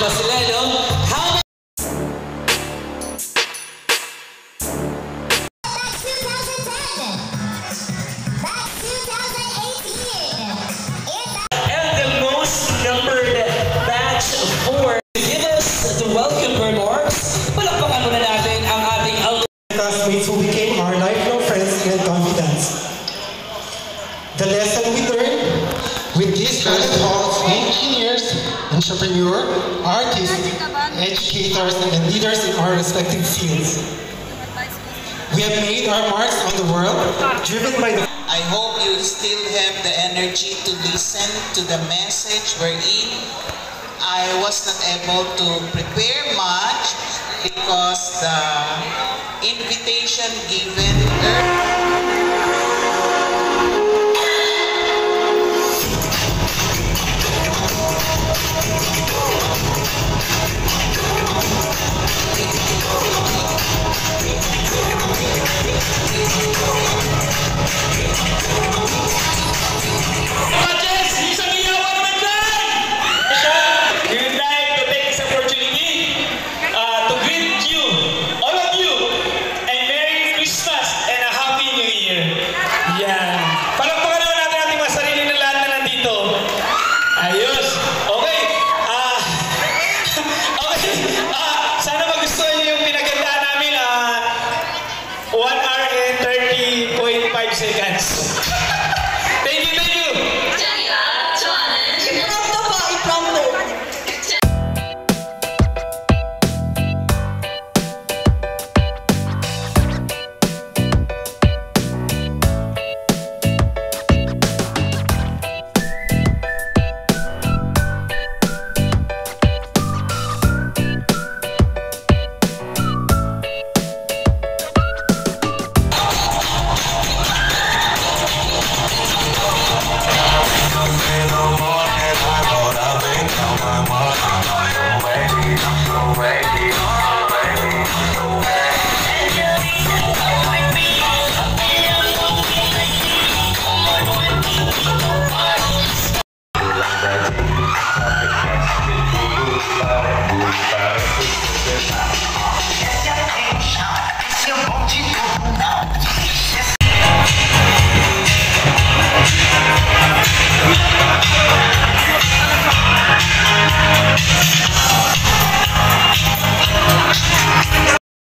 po sila, no? And the most numbered batch of 4 give us the welcome remarks. Palakpakan muna natin ang ating classmates who became our lifelong friends and confidants. The lesson we learned with these talent halls, engineers, entrepreneurs, artists, educators, and leaders in our respective fields. We have made our marks on the world, driven by the... I hope you still have the energy to listen to the message wherein I was not able to prepare much because the invitation given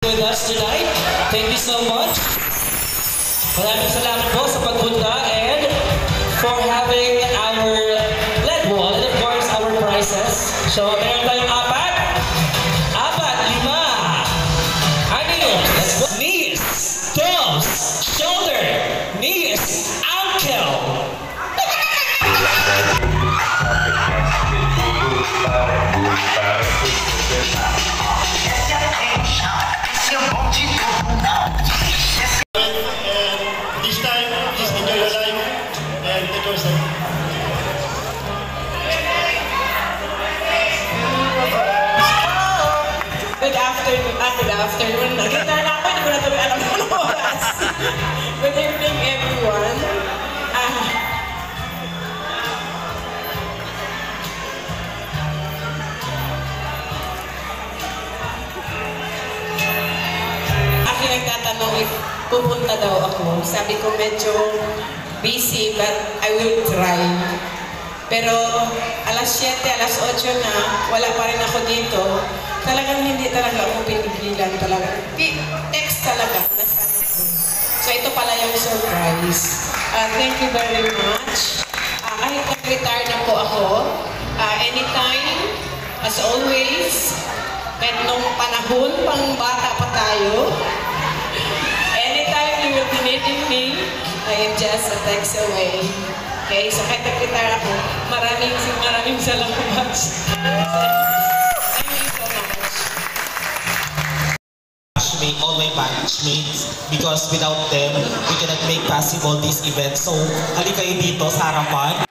with us tonight. Thank you so much. Maraming salamat po sa pagpunta and for having our lead wall and of course our prizes. So meron tayong 4, 5. Ano yun? Knees, toes, shoulder, knees, ankle. This time, just enjoy your life and take yourself. Good afternoon. Nagkita na ako, hindi ko na tuloy alam kung anong oras. Good evening, everyone. Aki nagtatanong if pupunta daw ako. Sabi ko medyo busy but I will try. Pero alas 7, alas 8 na, wala pa rin ako dito. Talagang hindi talaga ako pinigilan talaga. Text talaga. So ito pala yung surprise. Thank you very much. Kahit nag-retire na po ako, anytime, as always, kahit nung panahon, pang bata pa tayo, anytime you will be needing me, I am just a text away. Okay, so kahit nag-retire ako, maraming salamat. all my batchmates because without them, we cannot make possible this event. So, halika kayo dito sa harapan.